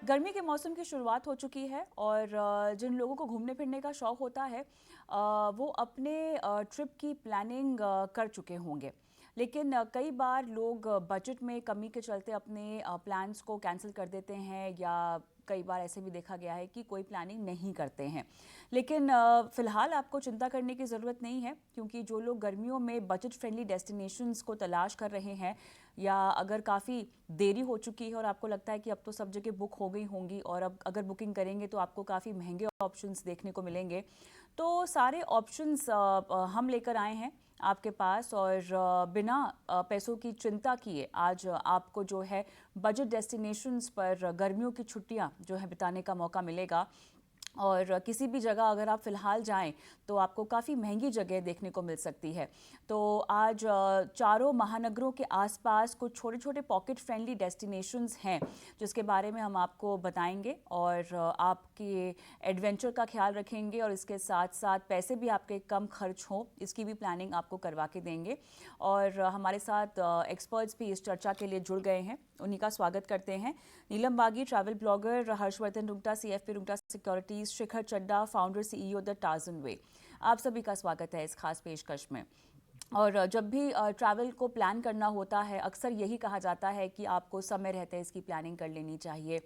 गर्मी के मौसम की शुरुआत हो चुकी है और जिन लोगों को घूमने फिरने का शौक़ होता है वो अपने ट्रिप की प्लानिंग कर चुके होंगे। लेकिन कई बार लोग बजट में कमी के चलते अपने प्लान्स को कैंसिल कर देते हैं या कई बार ऐसे भी देखा गया है कि कोई प्लानिंग नहीं करते हैं। लेकिन फ़िलहाल आपको चिंता करने की ज़रूरत नहीं है, क्योंकि जो लोग गर्मियों में बजट फ्रेंडली डेस्टिनेशंस को तलाश कर रहे हैं या अगर काफ़ी देरी हो चुकी है और आपको लगता है कि अब तो सब जगह बुक हो गई होंगी और अब अगर बुकिंग करेंगे तो आपको काफ़ी महंगे ऑप्शंस देखने को मिलेंगे, तो सारे ऑप्शंस हम लेकर आए हैं आपके पास। और बिना पैसों की चिंता किए आज आपको जो है बजट डेस्टिनेशंस पर गर्मियों की छुट्टियां जो है बिताने का मौका मिलेगा। और किसी भी जगह अगर आप फ़िलहाल जाएं तो आपको काफ़ी महंगी जगह देखने को मिल सकती है। तो आज चारों महानगरों के आसपास कुछ छोटे छोटे पॉकेट फ्रेंडली डेस्टिनेशंस हैं जिसके बारे में हम आपको बताएंगे और आपके एडवेंचर का ख्याल रखेंगे और इसके साथ साथ पैसे भी आपके कम खर्च हों इसकी भी प्लानिंग आपको करवा के देंगे। और हमारे साथ एक्सपर्ट्स भी इस चर्चा के लिए जुड़ गए हैं, उन्हीं का स्वागत करते हैं। Neelam Bagi travel blogger, Harshvardhan Rungta CFP Rungta securities, Shikhar Chadha founder CEO the Tarzan way, आप सभी का स्वागत है इस खास पेशकश में। और जब भी ट्रैवल को प्लान करना होता है अक्सर यही कहा जाता है कि आपको समय रहते इसकी प्लानिंग कर लेनी चाहिए।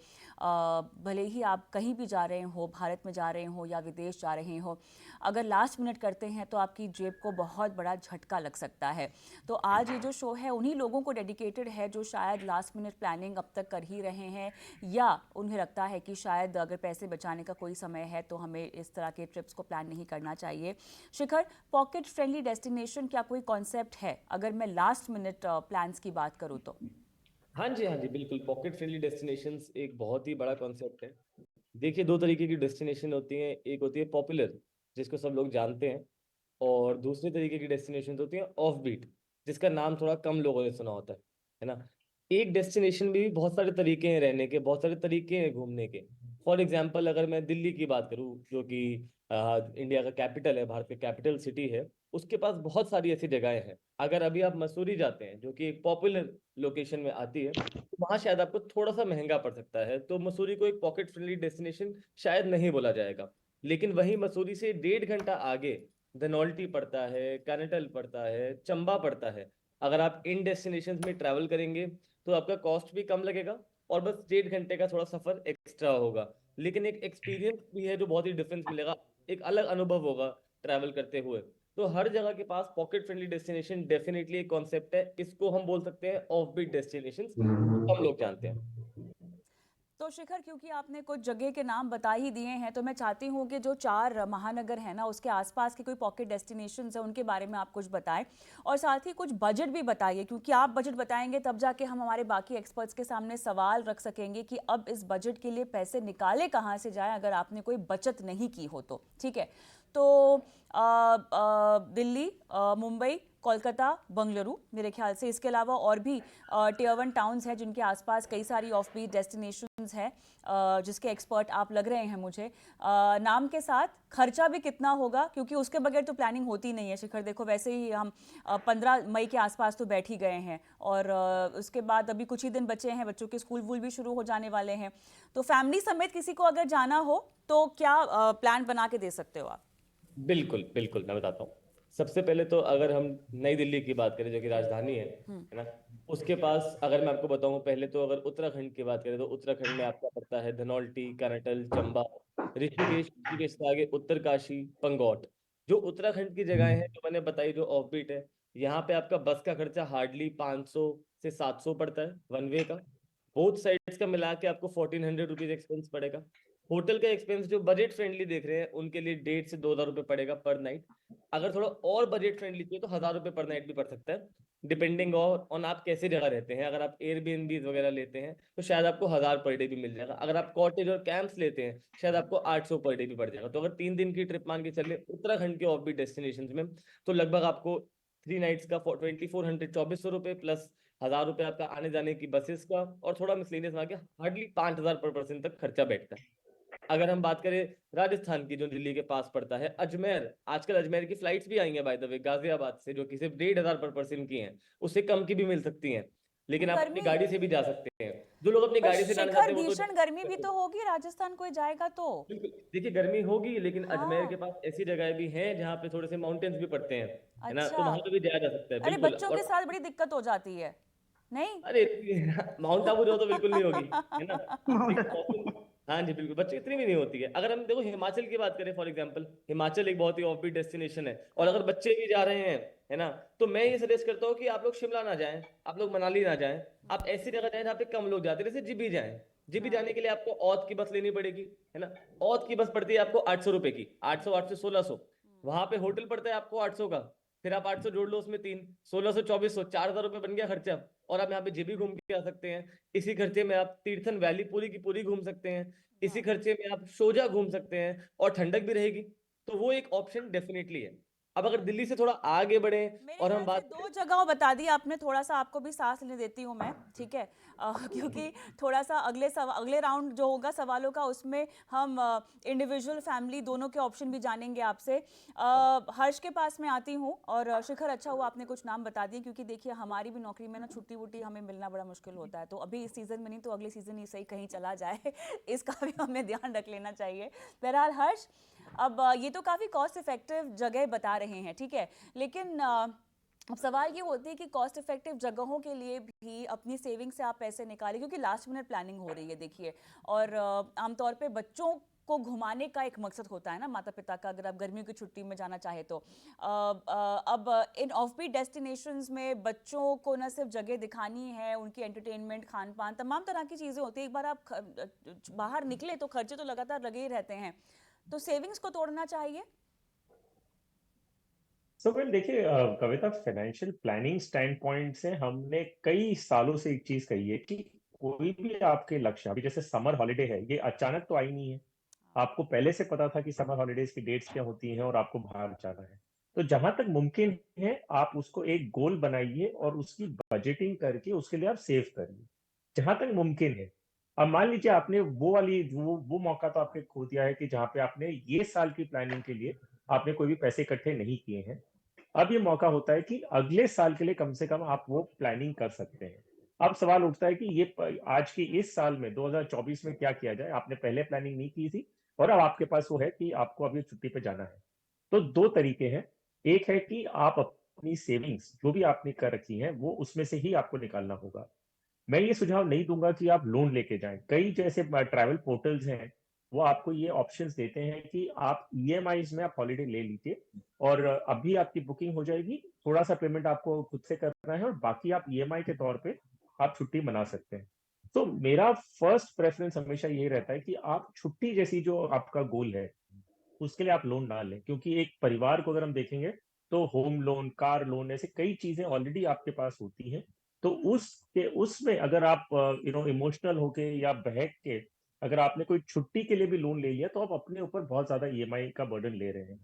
भले ही आप कहीं भी जा रहे हो, भारत में जा रहे हो या विदेश जा रहे हो, अगर लास्ट मिनट करते हैं तो आपकी जेब को बहुत बड़ा झटका लग सकता है। तो आज ये जो शो है उन्हीं लोगों को डेडिकेटेड है जो शायद लास्ट मिनट प्लानिंग अब तक कर ही रहे हैं या उन्हें लगता है कि शायद अगर पैसे बचाने का कोई समय है तो हमें इस तरह के ट्रिप्स को प्लान नहीं करना चाहिए। शिखर, पॉकेट फ्रेंडली डेस्टिनेशन क्या कोई कॉन्सेप्ट है अगर मैं लास्ट मिनट प्लान्स की बात करूँ तो? हाँ जी, हाँ जी, बिल्कुल। पॉकेट फ्रेंडली डेस्टिनेशंस एक बहुत ही बड़ा कॉन्सेप्ट है। देखिए, दो तरीके की डेस्टिनेशन होती हैं। एक होती है पॉपुलर, जिसको सब लोग जानते हैं, और दूसरे तरीके की डेस्टिनेशन होती हैं ऑफ बीट, जिसका नाम थोड़ा कम लोगों ने सुना होता है ना। एक डेस्टिनेशन में भी बहुत सारे तरीके हैं रहने के, बहुत सारे तरीके हैं घूमने के। फॉर एग्जाम्पल, अगर मैं दिल्ली की बात करूँ, जो कि इंडिया का कैपिटल है, भारत की कैपिटल सिटी है, उसके पास बहुत सारी ऐसी जगहें हैं। अगर अभी आप मसूरी जाते हैं, जो कि एक पॉपुलर लोकेशन में आती है, तो वहाँ शायद आपको थोड़ा सा महंगा पड़ सकता है, तो मसूरी को एक पॉकेट फ्रेंडली डेस्टिनेशन शायद नहीं बोला जाएगा। लेकिन वहीं मसूरी से 1.5 घंटा आगे धनौल्टी पड़ता है, कैनेटल पड़ता है, चंबा पड़ता है। अगर आप इन डेस्टिनेशंस में ट्रैवल करेंगे तो आपका कॉस्ट भी कम लगेगा और बस 1.5 घंटे का थोड़ा सफर एक्स्ट्रा होगा, लेकिन एक एक्सपीरियंस भी है जो बहुत ही डिफरेंस मिलेगा। एक अलग अनुभव होगा ट्रैवल करते हुए। तो हर जगह के पास पॉकेट फ्रेंडली डेस्टिनेशन डेफिनेटली एक कॉन्सेप्ट है। इसको हम बोल सकते हैं ऑफ बीट डेस्टिनेशन, कम लोग जानते हैं। तो शिखर, क्योंकि आपने कुछ जगह के नाम बता ही दिए हैं तो मैं चाहती हूँ कि जो चार महानगर हैं ना उसके आसपास के कोई पॉकेट डेस्टिनेशंस हैं उनके बारे में आप कुछ बताएं और साथ ही कुछ बजट भी बताइए, क्योंकि आप बजट बताएंगे तब जाके हम हमारे बाकी एक्सपर्ट्स के सामने सवाल रख सकेंगे कि अब इस बजट के लिए पैसे निकाले कहाँ से जाएं अगर आपने कोई बचत नहीं की हो तो। ठीक है, तो दिल्ली, मुंबई, कोलकाता, बंगलुरु, मेरे ख्याल से इसके अलावा और भी टियर वन टाउन्स हैं जिनके आसपास कई सारी ऑफ बीट डेस्टिनेशंस हैं जिसके एक्सपर्ट आप लग रहे हैं मुझे। नाम के साथ खर्चा भी कितना होगा, क्योंकि उसके बगैर तो प्लानिंग होती नहीं है। शिखर देखो, वैसे ही हम 15 मई के आसपास तो बैठ ही गए हैं और उसके बाद अभी कुछ ही दिन बचे हैं, बच्चों के स्कूल वूल भी शुरू हो जाने वाले हैं। तो फैमिली समेत किसी को अगर जाना हो तो क्या प्लान बना के दे सकते हो आप? बिल्कुल बिल्कुल, मैं बताता हूँ। सबसे पहले तो अगर हम नई दिल्ली की बात करें, जो कि राजधानी है ना, उसके पास अगर मैं आपको बताऊं, पहले तो अगर उत्तराखंड की बात करें तो उत्तराखंड में आपका पड़ता है धनौल्टी, कैनेटल, चंबा, ऋषिकेश, ऋषिकेश से आगे उत्तरकाशी, पंगौट। जो उत्तराखंड की जगहें हैं जो मैंने बताई, जो ऑफ बीट है, यहाँ पे आपका बस का खर्चा हार्डली 500 से 700 पड़ता है वन वे का। बोथ साइड्स का मिला के आपको 1400 रुपीज एक्सपेंस पड़ेगा। होटल का एक्सपेंस जो बजट फ्रेंडली देख रहे हैं उनके लिए 1,500 से 2,000 रुपये पड़ेगा पर नाइट। अगर थोड़ा और बजट फ्रेंडली चाहिए तो 1,000 रुपये पर नाइट भी पड़ सकता है, डिपेंडिंग ऑन आप कैसे जगह रहते हैं। अगर आप एयरबीएनबी वगैरह लेते हैं तो शायद आपको 1,000 पर डे भी मिल जाएगा। अगर आप कॉटेज और कैंप्स लेते हैं शायद आपको 800 पर डे भी पड़ जाएगा। तो अगर 3 दिन की ट्रिप मान के चले उत्तराखंड के ऑफ बीट डेस्टिनेशन में, तो लगभग आपको 3 नाइट्स का 2,400, 2,400 रुपये प्लस 1,000 रुपये आपका आने जाने की बसेस का और थोड़ा मिसलेनियस में आके हार्डली 5,000 पर पर्सन तक खर्चा बैठता है। अगर हम बात करें राजस्थान की, जो दिल्ली के पास पड़ता है, अजमेर, आजकल अजमेर की फ्लाइट्स भी आई हैं बाय द वे गाजियाबाद से, जो कि सिर्फ 1,500 पर पर्सन की हैं, उससे कम की भी मिल सकती हैं। लेकिन आप अपनी गर्मी, गाड़ी से भी जा सकते हैं। जो लोग अपनी पर गाड़ी से जाना चाहते शिखर हैं वो भीषण गर्मी भी तो तो होगी, राजस्थान कोई जाएगा तो। बिल्कुल, देखिए गर्मी होगी, लेकिन अजमेर के हाँ। पास ऐसी जगह भी हैं जहाँ पे थोड़े से माउंटेन्स भी पड़ते हैं, है ना, तो अच्छा। वहां पे भी जाया जा सकता है, अरे बिल्कुल। बच्चों के और साथ बड़ी दिक्कत हो जाती है, नहीं? अरे माउंट आबू जाओ तो बिल्कुल नहीं होगी, है ना। माउंट देखिए मौसम, हाँ जी बिल्कुल, बच्चे इतनी भी नहीं होती है। अगर हम देखो हिमाचल की बात करें फॉर एग्जांपल, हिमाचल एक बहुत ही ऑफबीट डेस्टिनेशन है, और अगर बच्चे भी जा रहे हैं, है ना, तो मैं ये सजेस्ट करता हूँ कि आप लोग शिमला ना जाएं, आप लोग मनाली ना जाएं, आप ऐसी जगह जाएं जहाँ पे कम लोग जाते हैं, जैसे जिबी जाएं। जिबी हाँ। जाने के लिए आपको औध की बस लेनी पड़ेगी, है ना। औध की बस पड़ती है आपको 800 रुपए की, 800 800 1600। वहां पे होटल पड़ता है आपको 800 का, फिर आप 800 जोड़ लो उसमें तीन, 1600 2400, 4000 रुपये बन गया खर्चा। और आप यहाँ पे जेबी घूम के आ सकते हैं। इसी खर्चे में आप तीर्थन वैली पूरी की पूरी घूम सकते हैं। इसी वाह। खर्चे में आप सोजा घूम सकते हैं, और ठंडक भी रहेगी। तो वो एक ऑप्शन डेफिनेटली है। अब अगर दिल्ली से थोड़ा आगे बढ़े मेरे और हम ख्याल से बात दो करें, जगह बता दी आपने, थोड़ा सा आपको भी सांस लेने देती हूँ मैं, ठीक है? क्योंकि थोड़ा सा अगले राउंड जो होगा सवालों का, उसमें हम इंडिविजुअल फैमिली दोनों के ऑप्शन भी जानेंगे आपसे। हर्ष के पास मैं आती हूँ, और शिखर, अच्छा हुआ आपने कुछ नाम बता दिए, क्योंकि देखिए हमारी भी नौकरी में ना छुट्टी वुट्टी हमें मिलना बड़ा मुश्किल होता है, तो अभी इस सीज़न में नहीं तो अगले सीज़न ही सही कहीं चला जाए इसका भी हमें ध्यान रख लेना चाहिए। बहरहाल हर्ष, अब ये तो काफ़ी कॉस्ट इफेक्टिव जगह बता रहे हैं, ठीक है, लेकिन अब सवाल ये होती है कि कॉस्ट इफेक्टिव जगहों के लिए भी अपनी सेविंग से आप पैसे निकालें, क्योंकि लास्ट मिनट प्लानिंग हो रही है देखिए। और आमतौर पे बच्चों को घुमाने का एक मकसद होता है ना माता पिता का, अगर आप गर्मियों की छुट्टी में जाना चाहे तो अब इन ऑफबीट डेस्टिनेशंस में बच्चों को न सिर्फ जगह दिखानी है, उनकी एंटरटेनमेंट, खान पान, तमाम तरह की चीज़ें होती है। एक बार आप बाहर निकले तो खर्चे तो लगातार लगे ही रहते हैं, तो सेविंग्स को तोड़ना चाहिए। सो वेल देखिए कविता, फाइनेंशियल प्लानिंग स्टैंड पॉइंट से हमने कई सालों से एक चीज कही है कि कोई भी आपके लक्ष्य, अभी जैसे समर हॉलिडे है, ये अचानक तो आई नहीं है। आपको पहले से पता था कि समर हॉलिडेज की डेट्स क्या होती हैं और आपको बाहर जाना है। तो जहां तक मुमकिन है आप उसको एक गोल बनाइए और उसकी बजटिंग करके उसके लिए आप सेव करिए जहां तक मुमकिन है। अब मान लीजिए आपने वो मौका तो आपने खो दिया है कि जहाँ पे आपने ये साल की प्लानिंग के लिए आपने कोई भी पैसे इकट्ठे नहीं किए हैं। अब ये मौका होता है कि अगले साल के लिए कम से कम आप वो प्लानिंग कर सकते हैं। अब सवाल उठता है कि आज की इस साल में 2024 में क्या किया जाए। आपने पहले प्लानिंग नहीं की थी और अब आपके पास वो है कि आपको अभी छुट्टी पे जाना है। तो दो तरीके हैं। एक है कि आप अपनी सेविंग्स जो भी आपने कर रखी है वो उसमें से ही आपको निकालना होगा। मैं ये सुझाव नहीं दूंगा कि आप लोन लेके जाएं। कई जैसे ट्रैवल पोर्टल्स हैं, वो आपको ये ऑप्शंस देते हैं कि आप ईएमआईज में आप हॉलीडे ले लीजिए और अभी आपकी बुकिंग हो जाएगी। थोड़ा सा पेमेंट आपको खुद से करना है और बाकी आप ईएमआई के तौर पे आप छुट्टी मना सकते हैं। तो मेरा फर्स्ट प्रेफरेंस हमेशा यही रहता है कि आप छुट्टी जैसी जो आपका गोल है उसके लिए आप लोन ना लें, क्योंकि एक परिवार को अगर हम देखेंगे तो होम लोन, कार लोन, ऐसे कई चीजें ऑलरेडी आपके पास होती हैं। तो उसमें अगर आप इमोशनल होके या बहक के अगर आपने कोई छुट्टी के लिए भी लोन ले लिया तो आप अपने ऊपर बहुत ज्यादा ईएमआई का बर्डन ले रहे हैं।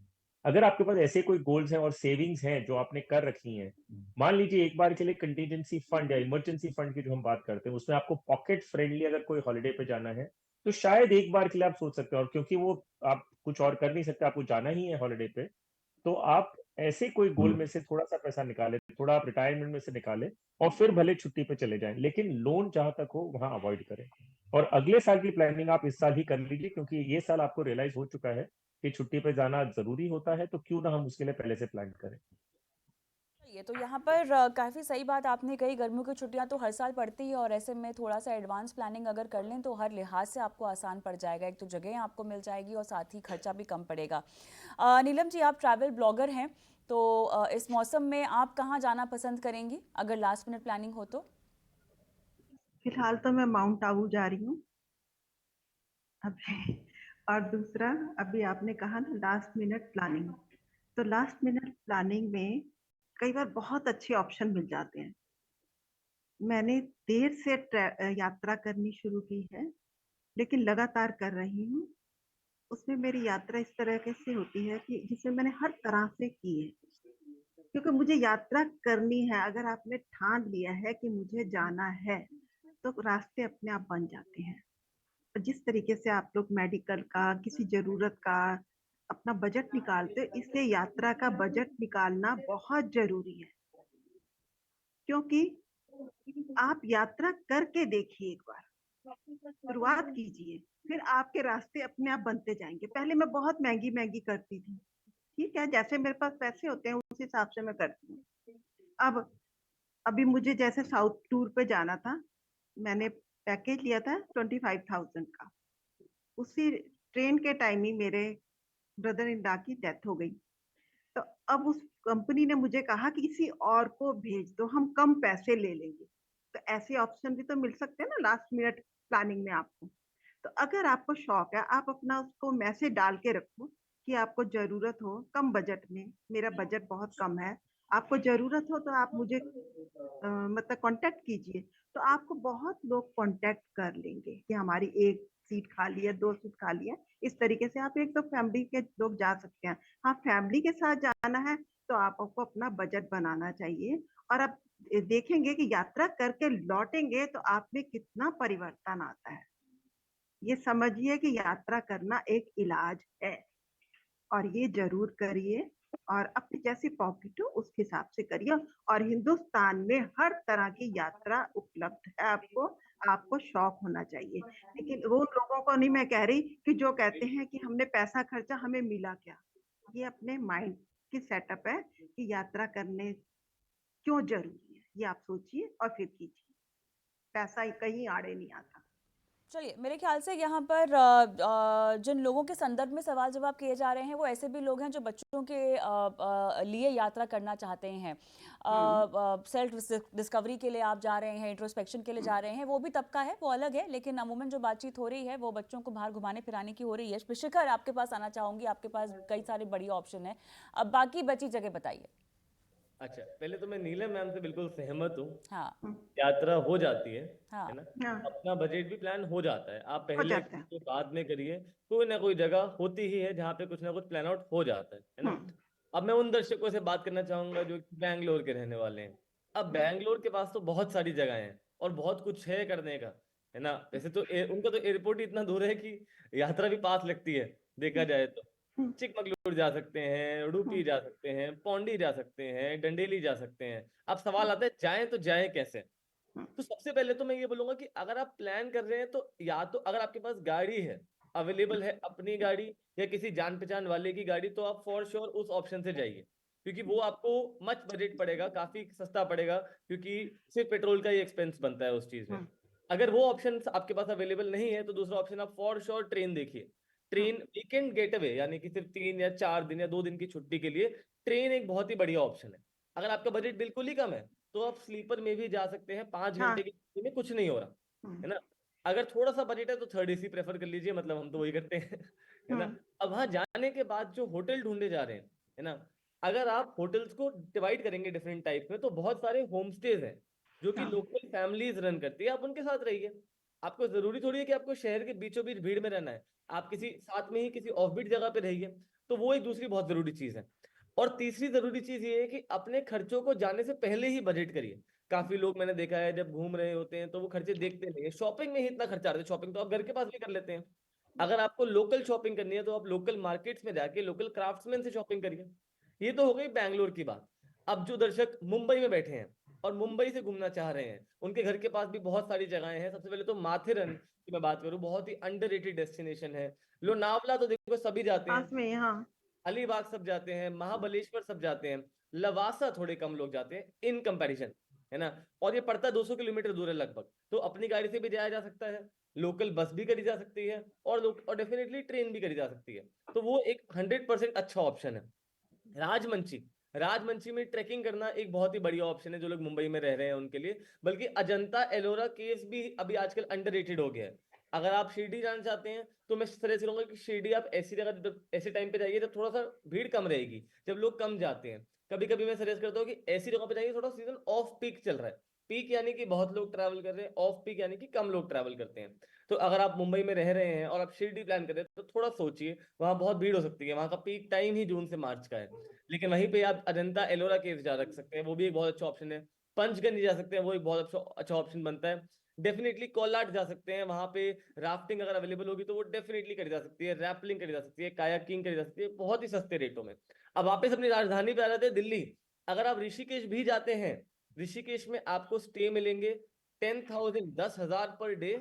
अगर आपके पास ऐसे कोई गोल्स हैं और सेविंग्स हैं जो आपने कर रखी हैं, मान लीजिए एक बार के लिए कंटीजेंसी फंड या इमरजेंसी फंड की जो हम बात करते हैं उसमें आपको पॉकेट फ्रेंडली अगर कोई हॉलिडे पे जाना है तो शायद एक बार के लिए आप सोच सकते हो। और क्योंकि वो आप कुछ और कर नहीं सकते, आपको जाना ही है हॉलिडे पे, तो आप ऐसे कोई गोल में से थोड़ा सा पैसा निकालें, थोड़ा आप रिटायरमेंट में से निकालें और फिर भले छुट्टी पे चले जाएं, लेकिन लोन जहां तक हो वहां अवॉइड करें। और अगले साल की प्लानिंग आप इस साल ही कर लीजिए, क्योंकि ये साल आपको रियलाइज हो चुका है कि छुट्टी पे जाना जरूरी होता है, तो क्यों ना हम उसके लिए पहले से प्लान करें। ये तो यहाँ पर काफ़ी सही बात आपने कही, गर्मियों की छुट्टियाँ तो हर साल पड़ती है, और ऐसे में थोड़ा सा एडवांस प्लानिंग अगर कर लें तो हर लिहाज से आपको आसान पड़ जाएगा। एक तो जगह आपको मिल जाएगी और साथ ही खर्चा भी कम पड़ेगा। नीलम जी, आप ट्रैवल ब्लॉगर हैं, तो इस मौसम में आप कहाँ जाना पसंद करेंगी अगर लास्ट मिनट प्लानिंग हो तो? फिलहाल तो मैं माउंट आबू जा रही हूँ अभी। और दूसरा, अभी आपने कहा ना लास्ट मिनट प्लानिंग, तो लास्ट मिनट प्लानिंग में कई बार बहुत अच्छे ऑप्शन मिल जाते हैं। मैंने देर से यात्रा करनी शुरू की है, लेकिन लगातार कर रही हूँ। उसमें मेरी यात्रा इस तरह से होती है कि जिसे मैंने हर तरह से की है, क्योंकि मुझे यात्रा करनी है। अगर आपने ठान लिया है कि मुझे जाना है, तो रास्ते अपने आप बन जाते हैं। जिस तरीके से आप लोग मेडिकल का, किसी जरूरत का अपना बजट निकालते हो, इसलिए यात्रा का बजट निकालना बहुत जरूरी है। क्योंकि आप यात्रा करके देखिए एक बार, शुरुआत कीजिए, फिर आपके रास्ते अपने आप बनते जाएंगे। पहले मैं बहुत महंगी महंगी करती थी, ठीक है, जैसे मेरे पास पैसे होते हैं उस हिसाब से मैं करती हूँ। अब अभी मुझे जैसे साउथ टूर पे जाना था, मैंने पैकेज लिया था 25,000 का। उसी ट्रेन के टाइम ही मेरे ब्रदर इन लॉ की डेथ हो गई। तो अब उस कंपनी ने मुझे कहा कि किसी और को भेज दो, हम कम पैसे ले लेंगे। तो ऐसे ऑप्शन भी तो मिल सकते हैं ना लास्ट मिनट प्लानिंग में आपको। तो अगर आपको शौक है, आप अपना उसको मैसेज डाल के रखो कि आपको जरूरत हो कम बजट में, मेरा बजट बहुत कम है, आपको जरूरत हो तो आप मुझे मतलब कांटेक्ट कीजिए। तो आपको बहुत लोग कांटेक्ट कर लेंगे कि हमारी एक सीट खाली है, 2 सीट खाली है। इस तरीके से आप एक तो फैमिली के लोग जा सकते हैं। हाँ, फैमिली के साथ जाना है तो आपको अपना बजट बनाना चाहिए, और आप देखेंगे कि यात्रा करके लौटेंगे तो आप में कितना परिवर्तन आता है। ये समझिए कि यात्रा करना एक इलाज है, और ये ज़रूर करिए, और अपनी जैसी पॉकेट हो उस हिसाब से करिए। और हिंदुस्तान में हर तरह की यात्रा उपलब्ध है आपको, आपको शौक होना चाहिए। लेकिन वो लोगों को नहीं मैं कह रही कि जो कहते हैं कि हमने पैसा खर्चा हमें मिला क्या? ये अपने माइंड की सेटअप है कि यात्रा करने क्यों ज़रूरी है, ये आप सोचिए और फिर कीजिए। पैसा कहीं आड़े नहीं आता। चलिए, मेरे ख्याल से यहाँ पर जिन लोगों के संदर्भ में सवाल जवाब किए जा रहे हैं वो ऐसे भी लोग हैं जो बच्चों के लिए यात्रा करना चाहते हैं। हुँ, सेल्फ डिस्कवरी के लिए आप जा रहे हैं, इंट्रोस्पेक्शन के लिए जा रहे हैं, वो भी तबका है, वो अलग है। लेकिन अमूमन जो बातचीत हो रही है वो बच्चों को बाहर घुमाने फिराने की हो रही है। शिखर, आपके पास आना चाहूँगी, आपके पास कई सारे बढ़िया ऑप्शन है। अब बाकी बची जगह बताइए। अच्छा, पहले तो मैं नीलम मैम से बिल्कुल सहमत हूँ। हाँ। हुँ, यात्रा हो जाती है हाँ। ना। हाँ, अपना बजट भी प्लान हो जाता है, आप हो पहले जाता है। करिए बाद में करिए, कोई ना कोई जगह होती ही है जहाँ पे कुछ ना कुछ प्लान आउट हो जाता है हुँ, ना। अब मैं उन दर्शकों से बात करना चाहूंगा जो कि बैंगलोर के रहने वाले हैं। अब हुँ, बैंगलोर के पास तो बहुत सारी जगह हैं और बहुत कुछ है करने का, है ना। वैसे तो उनका तो एयरपोर्ट ही इतना दूर है कि यात्रा भी पास लगती है देखा हुँ, जाए तो। हुँ, चिकमगलूर जा सकते हैं, हुँ, उडुपी जा सकते हैं, पौंडी जा सकते हैं, डंडेली जा सकते हैं। अब हुँ, सवाल आता है जाएं तो जाएं कैसे। हुँ, तो सबसे पहले तो मैं ये बोलूंगा कि अगर आप प्लान कर रहे हैं तो या तो अगर आपके पास गाड़ी है, अवेलेबल है अपनी गाड़ी या किसी जान पहचान वाले की गाड़ी, तो आप फॉर श्योर उस ऑप्शन से जाइए, क्योंकि वो आपको मच बजट पड़ेगा, काफी सस्ता पड़ेगा, क्योंकि सिर्फ पेट्रोल का ही एक्सपेंस बनता है उस चीज में। हुँ, अगर वो ऑप्शन आपके पास अवेलेबल नहीं है तो दूसरा ऑप्शन आप फॉर श्योर ट्रेन देखिए। हुँ, ट्रेन वीकेंड गेटवे, यानी कि सिर्फ 3 या 4 दिन या 2 दिन की छुट्टी के लिए ट्रेन एक बहुत ही बढ़िया ऑप्शन है। अगर आपका बजट बिल्कुल ही कम है तो आप स्लीपर में भी जा सकते हैं, 5 घंटे हाँ, की छुट्टी में कुछ नहीं हो रहा, हुँ, है ना। अगर थोड़ा सा बजट है तो थर्ड एसी प्रेफर कर लीजिए, मतलब हम तो वही करते हैं है हुँ, ना। अब वहां जाने के बाद जो होटल ढूंढे जा रहे हैं, है ना, अगर आप होटल्स को डिवाइड करेंगे डिफरेंट टाइप में तो बहुत सारे होम स्टेज हैं जो कि हाँ, लोकल फैमिलीज रन करती है, आप उनके साथ रहिए। आपको जरूरी थोड़ी है कि आपको शहर के बीचों बीच भीड़ में रहना है, आप किसी साथ में ही किसी ऑफबीट जगह पे रहिए। तो वो एक दूसरी बहुत जरूरी चीज है। और तीसरी जरूरी चीज ये है कि अपने खर्चों को जाने से पहले ही बजट करिए। काफी लोग मैंने देखा है जब घूम रहे होते हैं तो वो खर्चे देखते नहीं है, शॉपिंग में ही इतना खर्चा आता है। शॉपिंग तो आप घर के पास भी कर लेते हैं। अगर आपको लोकल शॉपिंग करनी है तो आप लोकल मार्केट्स में जाके लोकल क्राफ्ट्समैन से शॉपिंग करिए। ये तो हो गई बैंगलोर की बात। अब जो दर्शक मुंबई में बैठे हैं और मुंबई से घूमना चाह रहे हैं, उनके घर के पास भी बहुत सारी जगहें हैं। सबसे पहले तो माथेरन की मैं बात करूं, बहुत ही अंडररेटेड डेस्टिनेशन है। लोनावला तो देखो सभी जाते पास हैं, में ही, हाँ, अलीबाग सब जाते हैं, महाबलेश्वर सब जाते हैं, लवासा थोड़े कम लोग जाते हैं इन कंपैरिजन, है ना। और ये पड़ता है 200 किलोमीटर दूर है लगभग, तो अपनी गाड़ी से भी जाया जा सकता है, लोकल बस भी करी जा सकती है, और डेफिनेटली ट्रेन भी करी जा सकती है। तो वो एक 100% अच्छा ऑप्शन है। राजमंची, राजमंची में ट्रैकिंग करना एक बहुत ही बढ़िया ऑप्शन है जो लोग मुंबई में रह रहे हैं उनके लिए। बल्कि अजंता एलोरा केव्स भी अभी आजकल अंडररेटेड हो गया है। अगर आप शिरडी जाना चाहते हैं तो मैं सजेस्ट करूंगा कि शिरडी आप ऐसी जगह ऐसे टाइम पे जाइए जब थोड़ा सा भीड़ कम रहेगी, जब लोग कम जाते हैं। कभी कभी मैं सजेस्ट करता हूँ कि ऐसी जगह पे जाइए थोड़ा सीजन ऑफ पीक चल रहा है। पीक यानी कि बहुत लोग ट्रैवल कर रहे हैं, ऑफ पीक यानी कि कम लोग ट्रैवल करते हैं। तो अगर आप मुंबई में रह रहे हैं और आप शिरडी प्लान कर रहे हैं तो थोड़ा सोचिए, वहां बहुत भीड़ हो सकती है, वहां का पीक टाइम ही जून से मार्च का है। लेकिन वहीं पे आप अजंता एलोरा केव्स जा रख सकते हैं, वो भी एक बहुत अच्छा ऑप्शन है। पंचगंज जा सकते हैं, वो एक बहुत अच्छा ऑप्शन बनता है। डेफिनेटली कोलाट जा सकते हैं, वहां पे राफ्टिंग अगर अवेलेबल होगी तो वो डेफिनेटली करी जा सकती है, रैपलिंग करी जा सकती है, कायाकिंग करी जा सकती है, बहुत ही सस्ते रेटों में। अब वापस अपनी राजधानी पे आ जाते हैं दिल्ली। अगर आप ऋषिकेश भी जाते हैं ऋषिकेश में आपको स्टे मिलेंगे 10,000 पर डे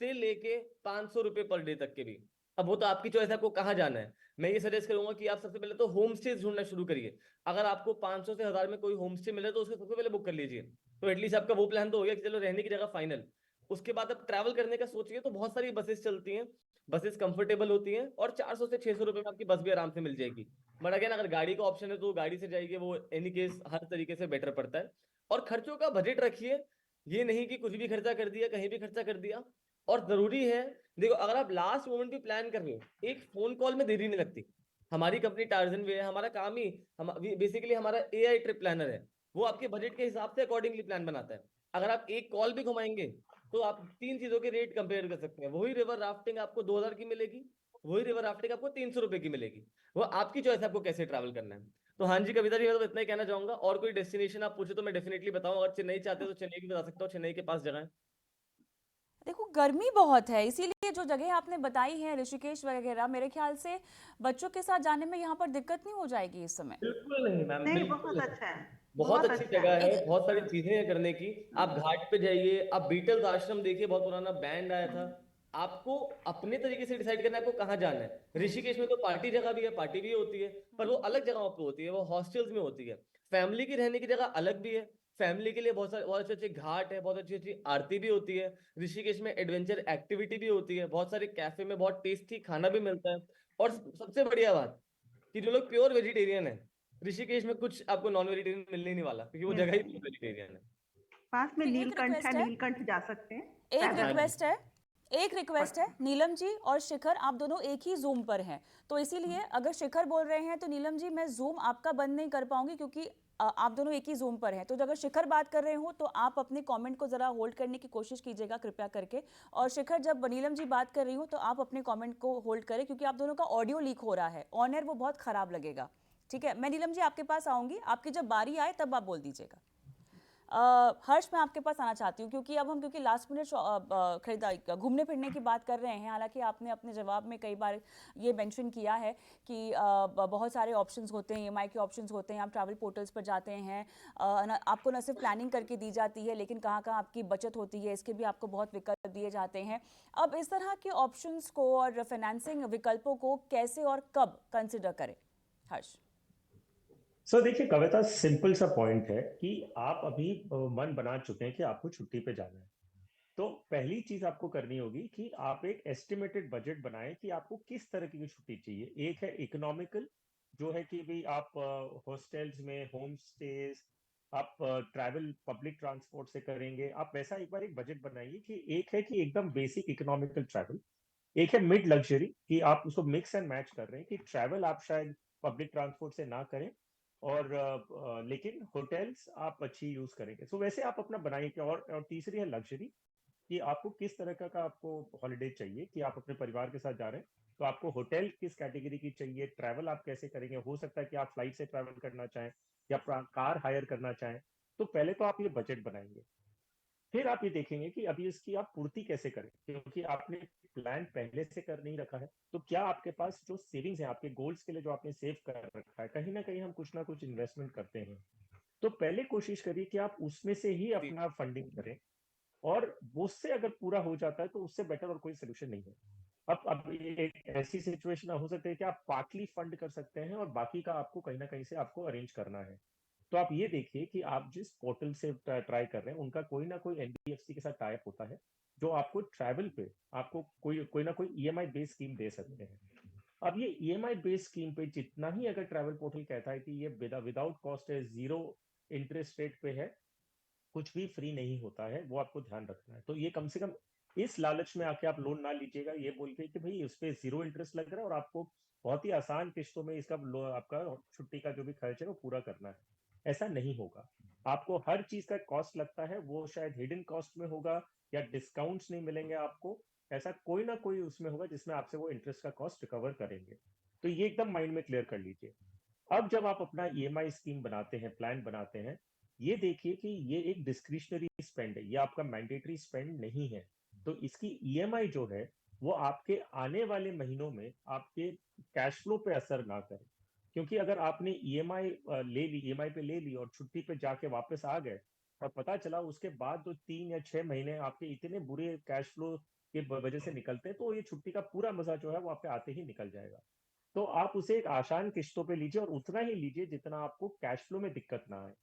से लेके 500 रुपए पर डे तक के भी। अब वो तो आपकी चॉइस है आपको कहाँ जाना है। मैं ये सजेस्ट करूंगा कि आप सबसे पहले तो होम स्टे ढूंढना शुरू करिए। अगर आपको 500 से 1000 में कोई होम स्टे मिले तो उसको सबसे पहले बुक कर लीजिए, तो एटलीस्ट आपका वो प्लान तो हो गया कि चलो रहने की जगह फाइनल। उसके बाद आप ट्रैवल करने का सोचिए तो बहुत सारी बसेस चलती हैं, बसेस कंफर्टेबल होती हैं और 400 से 600 रुपए में आपकी बस भी आराम से मिल जाएगी। बट अगेन अगर गाड़ी का ऑप्शन है तो गाड़ी से जाइए, वो एनी केस हर तरीके से बेटर पड़ता है। और खर्चों का बजट रखिए, ये नहीं कि कुछ भी खर्चा कर दिया, कहीं भी खर्चा कर दिया। और जरूरी है, देखो अगर आप लास्ट मोमेंट भी प्लान कर रहे हो, एक फोन कॉल में देरी नहीं लगती। हमारी कंपनी टार्जन वे है, हमारा काम ही हम बेसिकली हमारा एआई ट्रिप प्लानर है, वो आपके बजट के हिसाब से अकॉर्डिंगली प्लान बनाता है। अगर आप एक कॉल भी घुमाएंगे तो आप 3 चीजों के रेट कंपेयर कर सकते हैं। वही रिवर राफ्टिंग आपको 2000 की मिलेगी, वही रिवर राफ्टिंग आपको 300 रुपए की मिलेगी। वो आपकी चॉइस है आपको कैसे ट्रैवल करना है। तो हाँ जी कविता जी, मैं तो इतना ही कहना चाहूंगा। और कोई डेस्टिनेशन आप पूछे तो मैं डेफिनेटली बताऊं। अगर चेन्नई चाहते हो तो चेन्नई भी बता सकता हूँ, चेन्नई के पास जगह है। देखो गर्मी बहुत है, इसीलिए जो जगह आपने बताई है ऋषिकेश वगैरह, मेरे ख्याल से बच्चों के साथ जाने में यहाँ पर दिक्कत नहीं हो जाएगी इस समय। बिल्कुल नहीं मैम, नहीं, बिल्कुल बहुत नहीं। अच्छा है, बहुत बहुत अच्छी अच्छा जगह है। है, एक बहुत सारी चीजें हैं करने की। आप हाँ, घाट पे जाइए, आप बीटल्स आश्रम देखिए, बहुत पुराना बैंड आया था। आपको अपने तरीके से डिसाइड करना है आपको कहाँ जाना है। ऋषिकेश में तो पार्टी जगह भी है, पार्टी भी होती है, पर वो अलग जगहों पे होती है, वो हॉस्टल्स में होती है। फैमिली की रहने की जगह अलग भी है, फैमिली के लिए बहुत सारे बहुत अच्छे अच्छे घाट है, बहुत अच्छी अच्छी आरती भी होती है। ऋषिकेश में एडवेंचर एक्टिविटी भी होती है, बहुत सारे कैफे में बहुत टेस्टी खाना भी मिलता है। और सबसे बढ़िया बात कि जो लोग प्योर वेजिटेरियन है, ऋषिकेश में कुछ आपको नॉन वेजिटेरियन मिलने ही नहीं वाला, क्योंकि वो मिल जगह ही जाएंगे। वेजिटेरियन है। पास में एक नीलकंठ है, रिक्वेस्ट है, नीलकंठ जा सकते हैं एक पैदल। हाँ जी। रिक्वेस्ट है, एक रिक्वेस्ट है, नीलम जी और शिखर आप दोनों एक ही जूम पर हैं, तो इसीलिए अगर शिखर बोल रहे हैं तो नीलम जी मैं जूम आपका बंद नहीं कर पाऊंगी, क्योंकि आप दोनों एक ही जूम पर हैं। तो अगर शिखर बात कर रहे हो तो आप अपने कमेंट को जरा होल्ड करने की कोशिश कीजिएगा कृपया करके। और शिखर जब नीलम जी बात कर रही हो तो आप अपने कमेंट को होल्ड करें, क्योंकि आप दोनों का ऑडियो लीक हो रहा है ऑन एयर, वो बहुत खराब लगेगा। ठीक है, मैं नीलम जी आपके पास आऊंगी, आपकी जब बारी आए तब आप बोल दीजिएगा। हर्ष मैं आपके पास आना चाहती हूँ, क्योंकि अब हम क्योंकि लास्ट मिनट खरीदारी घूमने फिरने की बात कर रहे हैं। हालांकि आपने अपने जवाब में कई बार ये मेंशन किया है कि बहुत सारे ऑप्शंस होते हैं, ईएमआई के ऑप्शंस होते हैं, आप ट्रैवल पोर्टल्स पर जाते हैं, आपको न सिर्फ प्लानिंग करके दी जाती है लेकिन कहाँ कहाँ आपकी बचत होती है इसके भी आपको बहुत विकल्प दिए जाते हैं। अब इस तरह के ऑप्शंस को और फाइनेंसिंग विकल्पों को कैसे और कब कंसिडर करें हर्ष? देखिए कविता, सिंपल सा पॉइंट है कि आप अभी मन बना चुके हैं कि आपको छुट्टी पे जाना है। तो पहली चीज आपको करनी होगी कि आप एक एस्टिमेटेड बजट बनाएं कि आपको किस तरह की छुट्टी चाहिए। एक है इकोनॉमिकल, जो है कि भाई आप हॉस्टल्स में, होम स्टेज, आप ट्रैवल पब्लिक ट्रांसपोर्ट से करेंगे, आप वैसा एक बार एक बजट बनाइए। कि एक है कि एकदम बेसिक इकोनॉमिकल ट्रैवल, एक है मिड लग्जरी कि आप उसको मिक्स एंड मैच कर रहे हैं कि ट्रैवल आप शायद पब्लिक ट्रांसपोर्ट से ना करें और लेकिन होटल्स आप अच्छी यूज करेंगे। वैसे आप अपना बनाइए। और तीसरी है लग्जरी, कि आपको किस तरह का आपको हॉलिडे चाहिए, कि आप अपने परिवार के साथ जा रहे हैं तो आपको होटल किस कैटेगरी की चाहिए, ट्रैवल आप कैसे करेंगे। हो सकता है कि आप फ्लाइट से ट्रैवल करना चाहें या कार हायर करना चाहें। तो पहले तो आप ये बजट बनाएंगे, फिर आप ये देखेंगे कि अभी इसकी आप पूर्ति कैसे करें, क्योंकि आपने प्लान पहले से कर नहीं रखा है। तो क्या आपके पास जो सेविंग्स है आपके गोल्स के लिए, जो आपने सेव कर रखा है, कहीं ना कहीं हम कुछ ना कुछ इन्वेस्टमेंट करते हैं, तो पहले कोशिश करिए कि आप उसमें से ही जी। अपना फंडिंग करें। और उससे अगर पूरा हो जाता है तो उससे बेटर और कोई सोल्यूशन नहीं है। अब ये एक ऐसी सिचुएशन हो सकती है कि आप पार्टली फंड कर सकते हैं और बाकी का आपको कहीं ना कहीं से आपको अरेंज करना है। तो आप ये देखिए कि आप जिस पोर्टल से ट्राई कर रहे हैं उनका कोई ना कोई एनबीएफसी के साथ टाइप होता है, जो आपको ट्रैवल पे आपको कोई ना कोई ईएमआई बेस्ड स्कीम दे सकते हैं। अब ये ईएमआई बेस्ड स्कीम पे जितना ही अगर ट्रैवल पोर्टल कहता है कि ये विदाउट कॉस्ट है, जीरो इंटरेस्ट रेट पे है, कुछ भी फ्री नहीं होता है, वो आपको ध्यान रखना है। तो ये कम से कम इस लालच में आके आप लोन ना लीजिएगा ये बोल के कि भाई उस पर जीरो इंटरेस्ट लग रहा है और आपको बहुत ही आसान किस्तों में इसका आपका छुट्टी का जो भी खर्च है वो पूरा करना है। ऐसा नहीं होगा। आपको हर चीज का कॉस्ट लगता है, वो शायद हिडन कॉस्ट में होगा या डिस्काउंट्स नहीं मिलेंगे आपको। ऐसा कोई ना कोई उसमें होगा जिसमें आपसे वो इंटरेस्ट का कॉस्ट रिकवर करेंगे। तो ये एकदम माइंड में क्लियर कर लीजिए। अब जब आप अपना ईएमआई स्कीम बनाते हैं, प्लान बनाते हैं, ये देखिए कि ये एक डिस्क्रिशनरी स्पेंड है, ये आपका मैंडेटरी स्पेंड नहीं है। तो इसकी ईएमआई जो है वो आपके आने वाले महीनों में आपके कैश फ्लो पे असर ना करे। क्योंकि अगर आपने ईएमआई ले ली, ईएमआई पे ले ली और छुट्टी पे जाके वापस आ गए और पता चला उसके बाद तो 3 या 6 महीने आपके इतने बुरे कैश फ्लो के वजह से निकलते हैं, तो ये छुट्टी का पूरा मजा जो है वो आप पे आते ही निकल जाएगा। तो आप उसे एक आसान किस्तों पे लीजिए और उतना ही लीजिए जितना आपको कैश फ्लो में दिक्कत ना आए।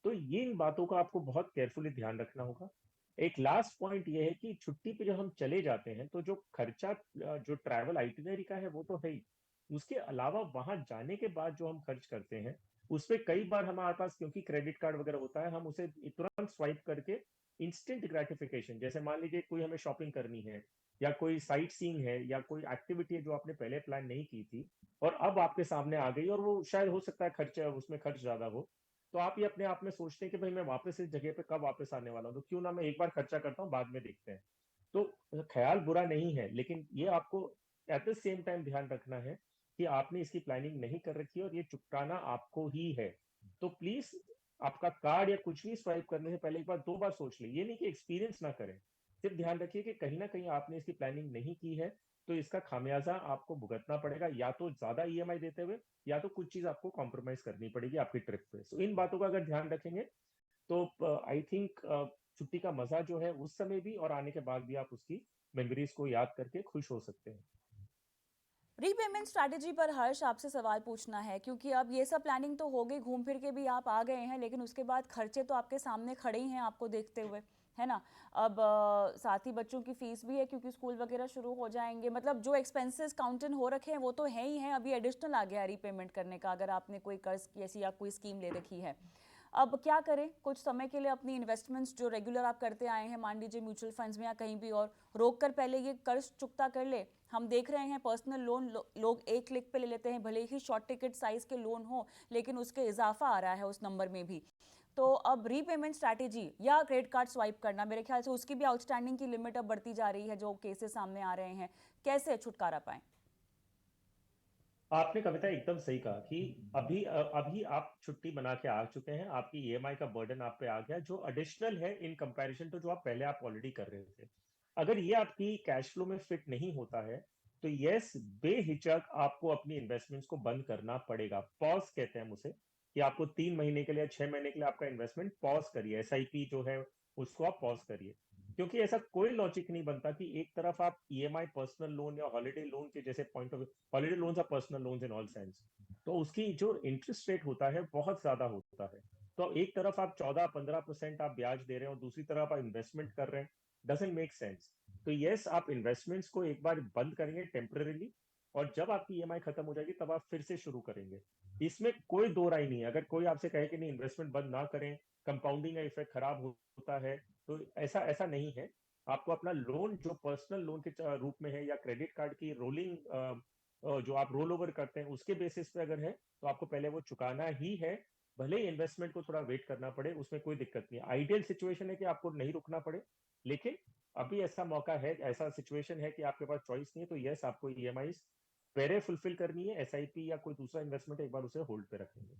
तो ये इन बातों का आपको बहुत केयरफुली ध्यान रखना होगा। एक लास्ट पॉइंट ये है कि छुट्टी पे जब हम चले जाते हैं तो जो खर्चा जो ट्रैवल आइटिनरी का है वो तो है ही, उसके अलावा वहां जाने के बाद जो हम खर्च करते हैं उस पे कई बार हमारे पास क्योंकि क्रेडिट कार्ड वगैरह होता है, हम उसे तुरंत स्वाइप करके इंस्टेंट ग्रेटिफिकेशन, जैसे मान लीजिए कोई हमें शॉपिंग करनी है या कोई साइट सीइंग है या कोई एक्टिविटी है जो आपने पहले प्लान नहीं की थी और अब आपके सामने आ गई और वो शायद हो सकता है खर्चा उसमें खर्च ज्यादा हो, तो आप ये अपने आप में सोचते हैं कि भाई मैं वापस इस जगह पे कब वापस आने वाला हूँ, तो क्यों ना मैं एक बार खर्चा करता हूँ, बाद में देखते हैं। तो ख्याल बुरा नहीं है, लेकिन ये आपको एट द सेम टाइम ध्यान रखना है कि आपने इसकी प्लानिंग नहीं कर रखी है और ये चुकाना आपको ही है। तो प्लीज आपका कार्ड या कुछ भी स्वाइप करने से पहले एक बार 2 बार सोच ले, ये नहीं कि एक्सपीरियंस ना करें, सिर्फ ध्यान रखिए कि कहीं ना कहीं आपने इसकी प्लानिंग नहीं की है, तो इसका खामियाजा आपको भुगतना पड़ेगा, या तो ज्यादा ईएमआई देते हुए या तो कुछ चीज आपको कॉम्प्रोमाइज करनी पड़ेगी आपकी ट्रिप पे। सो इन बातों का अगर ध्यान रखेंगे तो आई थिंक छुट्टी का मजा जो है उस समय भी और आने के बाद भी आप उसकी मेमोरीज को याद करके खुश हो सकते हैं। रीपेमेंट स्ट्रैटेजी पर हर्ष आपसे सवाल पूछना है, क्योंकि अब ये सब प्लानिंग तो हो गई, घूम फिर के भी आप आ गए हैं, लेकिन उसके बाद खर्चे तो आपके सामने खड़े ही हैं आपको देखते हुए, है ना। अब साथ ही बच्चों की फीस भी है क्योंकि स्कूल वगैरह शुरू हो जाएंगे, मतलब जो एक्सपेंसेस काउंटेड हो रखे हैं वो तो है ही हैं, अभी एडिशनल आ गया रीपेमेंट करने का अगर आपने कोई कर्ज की ऐसी या कोई स्कीम ले रखी है। अब क्या करें, कुछ समय के लिए अपनी इन्वेस्टमेंट्स जो रेगुलर आप करते आए हैं, मान लीजिए म्यूचुअल फंड्स में या कहीं भी, और रोक कर पहले ये कर्ज चुकता कर ले। हम देख रहे हैं पर्सनल लोन लोग एक क्लिक पे ले लेते हैं, भले ही शॉर्ट टिकट साइज के लोन हो, लेकिन उसके इजाफा आ रहा है उस नंबर में भी। तो अब रीपेमेंट स्ट्रैटेजी या क्रेडिट कार्ड स्वाइप करना, मेरे ख्याल से उसकी भी आउटस्टैंडिंग की लिमिट अब बढ़ती जा रही है, जो केसेस सामने आ रहे हैं, कैसे छुटकारा पाएं? आपने कविता एकदम सही कहा कि अभी आप छुट्टी बना के आ चुके हैं, आपकी ईएमआई का बर्डन आप पे आ गया जो एडिशनल है इन कंपैरिजन टू जो आप पहले आप ऑलरेडी कर रहे थे। अगर ये आपकी कैश फ्लो में फिट नहीं होता है तो यस, बेहिचक आपको अपनी इन्वेस्टमेंट्स को बंद करना पड़ेगा। पॉज कहते हैं हम उसे, कि आपको 3 महीने के लिए या 6 महीने के लिए आपका इन्वेस्टमेंट पॉज करिए, एसआईपी जो है उसको आप पॉज करिए। क्योंकि ऐसा कोई लॉजिक नहीं बनता कि एक तरफ आप ईएमआई पर्सनल लोन या हॉलिडे लोन के जैसे point of, holiday loans are personal loans in all sense, तो उसकी जो इंटरेस्ट रेट होता है बहुत ज्यादा होता है। तो एक तरफ आप 14-15% आप ब्याज दे रहे हैं और दूसरी तरफ आप इन्वेस्टमेंट कर रहे हैं, डजंट मेक सेंस। तो यस, आप इन्वेस्टमेंट्स को एक बार बंद करेंगे टेम्पररीली, और जब आपकी ईएमआई खत्म हो जाएगी तब आप फिर से शुरू करेंगे। इसमें कोई दो राय नहीं है। अगर कोई आपसे कहे कि नहीं इन्वेस्टमेंट बंद ना करें, कंपाउंडिंग का इफेक्ट खराब होता है, तो ऐसा ऐसा नहीं है। आपको अपना लोन जो पर्सनल लोन के रूप में है या क्रेडिट कार्ड की रोलिंग जो आप रोल ओवर करते हैं उसके बेसिस पे अगर है तो आपको पहले वो चुकाना ही है, भले ही इन्वेस्टमेंट को थोड़ा वेट करना पड़े, उसमें कोई दिक्कत नहीं है। आइडियल सिचुएशन है कि आपको नहीं रुकना पड़े, लेकिन अभी ऐसा मौका है, ऐसा सिचुएशन है कि आपके पास चॉइस नहीं है, तो यस आपको ईएमआई पहले फुलफिल करनी है, एसआईपी या कोई दूसरा इन्वेस्टमेंट एक बार उसे होल्ड पे रखेंगे।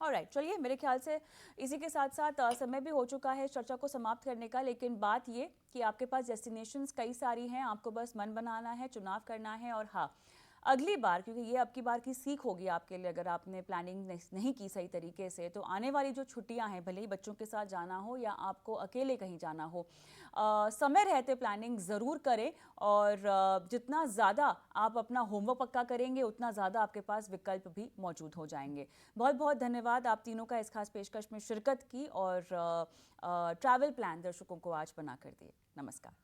ऑलराइट, चलिए मेरे ख्याल से इसी के साथ साथ समय भी हो चुका है चर्चा को समाप्त करने का, लेकिन बात ये कि आपके पास डेस्टिनेशंस कई सारी हैं, आपको बस मन बनाना है, चुनाव करना है, और हाँ, अगली बार, क्योंकि ये अब की बार की सीख होगी आपके लिए, अगर आपने प्लानिंग नहीं की सही तरीके से, तो आने वाली जो छुट्टियां हैं, भले ही बच्चों के साथ जाना हो या आपको अकेले कहीं जाना हो, समय रहते प्लानिंग ज़रूर करें, और जितना ज़्यादा आप अपना होमवर्क पक्का करेंगे उतना ज़्यादा आपके पास विकल्प भी मौजूद हो जाएंगे। बहुत बहुत धन्यवाद आप तीनों का इस खास पेशकश में शिरकत की और ट्रैवल प्लान दर्शकों को आज बना कर दिए। नमस्कार।